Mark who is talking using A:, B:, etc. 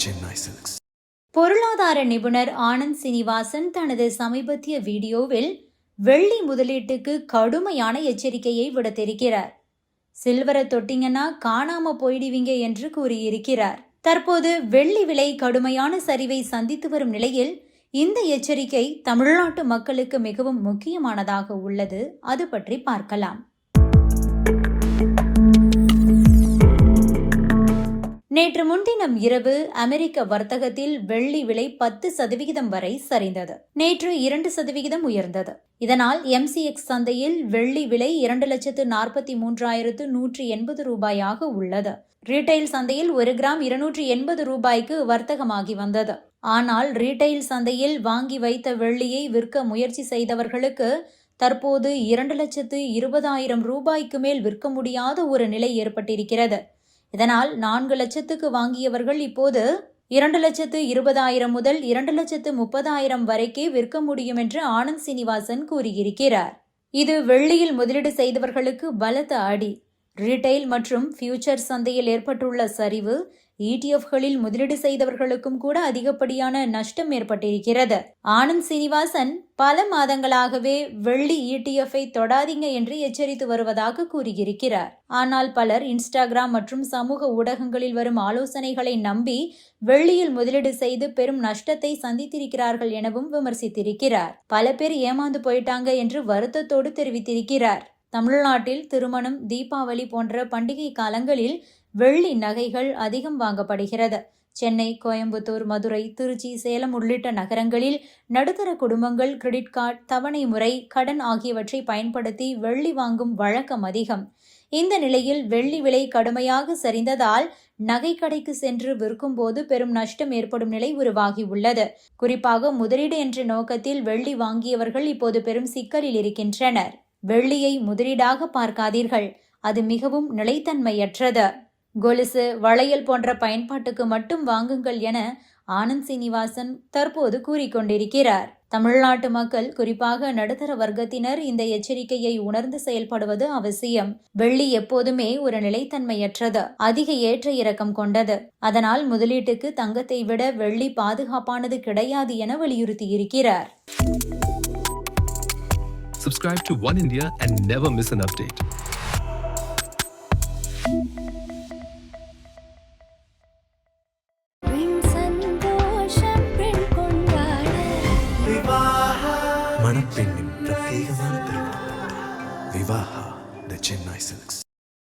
A: Chennai Silks.
B: பொருளாதார நிபுணர் ஆனந்த் சீனிவாசன் தனது சமீபத்திய வீடியோவில் வெள்ளி முதலீட்டுக்கு கடுமையான எச்சரிக்கையை விடுத்திருக்கிறார். சில்வரை தொட்டிங்கன்னா காணாம போயிடுவீங்க என்று கூறியிருக்கிறார். தற்போது வெள்ளி விலை கடுமையான சரிவை சந்தித்து வரும் நிலையில் இந்த எச்சரிக்கை தமிழ்நாட்டு மக்களுக்கு மிகவும் முக்கியமானதாக உள்ளது. அது பற்றி பார்க்கலாம். நேற்று முன்தினம் இரவு அமெரிக்க வர்த்தகத்தில் வெள்ளி விலை 10% வரை சரிந்தது. நேற்று 2% உயர்ந்தது. இதனால் MCX சந்தையில் வெள்ளி விலை 2,43,180 ரூபாயாக உள்ளது. ரீட்டைல் சந்தையில் 1 கிராம் 280 ரூபாய்க்கு வர்த்தகமாகி வந்தது. ஆனால் ரீட்டைல் சந்தையில் வாங்கி வைத்த வெள்ளியை விற்க முயற்சி செய்தவர்களுக்கு தற்போது 2,20,000 ரூபாய்க்கு மேல் விற்க முடியாத ஒரு நிலை ஏற்பட்டிருக்கிறது. இதனால் 4 லட்சத்துக்கு வாங்கியவர்கள் இப்போது 2,20,000 முதல் 2,30,000 வரைக்கே விற்க முடியும் என்று ஆனந்த் சீனிவாசன் கூறியிருக்கிறார். இது வெள்ளியில் முதலீடு செய்தவர்களுக்கு பலத்த அடி. ரீட்டைல் மற்றும் ஃபியூச்சர் சந்தையில் ஏற்பட்டுள்ள சரிவு ETFகளில் முதலீடு செய்தவர்களுக்கும் கூட அதிகப்படியான நஷ்டம் ஏற்பட்டிருக்கிறது. ஆனந்த் சீனிவாசன் பல மாதங்களாகவே வெள்ளி ETF-ஐ தொடாதீங்க என்று எச்சரித்து வருவதாக கூறியிருக்கிறார். ஆனால் பலர் இன்ஸ்டாகிராம் மற்றும் சமூக ஊடகங்களில் வரும் ஆலோசனைகளை நம்பி வெள்ளியில் முதலீடு செய்து பெரும் நஷ்டத்தை சந்தித்திருக்கிறார்கள் எனவும் விமர்சித்திருக்கிறார். பல பேர் ஏமாந்து போயிட்டாங்க என்று வருத்தத்தோடு தெரிவித்திருக்கிறார். தமிழ்நாட்டில் திருமணம், தீபாவளி போன்ற பண்டிகை காலங்களில் வெள்ளி நகைகள் அதிகம் வாங்கப்படுகிறது. சென்னை, கோயம்புத்தூர், மதுரை, திருச்சி, சேலம் உள்ளிட்ட நகரங்களில் நடுத்தர குடும்பங்கள் கிரெடிட் கார்டு, தவணை முறை, கடன் ஆகியவற்றை பயன்படுத்தி வெள்ளி வாங்கும் வழக்கம் அதிகம். இந்த நிலையில் வெள்ளி விலை கடுமையாக சரிந்ததால் நகை கடைக்கு சென்று விற்கும் போது பெரும் நஷ்டம் ஏற்படும் நிலை உருவாகி உள்ளது. குறிப்பாக முதலீடு என்ற நோக்கத்தில் வெள்ளி வாங்கியவர்கள் இப்போது பெரும் சிக்கலில் இருக்கின்றனர். வெள்ளியை முதலீடாக பார்க்காதீர்கள், அது மிகவும் நிலைத்தன்மையற்றது. கொலுசு, வளையல் போன்ற பயன்பாட்டுக்கு மட்டும் வாங்குங்கள் என ஆனந்த் சீனிவாசன் தற்போது கூறிக்கொண்டிருக்கிறார். தமிழ்நாட்டு மக்கள், குறிப்பாக நடுத்தர வர்க்கத்தினர் இந்த எச்சரிக்கையை உணர்ந்து செயல்படுவது அவசியம். வெள்ளி எப்போதுமே ஒரு நிலைத்தன்மையற்றது, அதிக ஏற்ற இறக்கம் கொண்டது. அதனால் முதலீட்டுக்கு தங்கத்தை விட வெள்ளி பாதுகாப்பானது கிடையாது என வலியுறுத்தியிருக்கிறார்.
C: Subscribe to One India and never miss an update.
A: மணப்பெண்ணின் பிரத்யேகமான திருமணம். Vivaha, the Chennai Silks.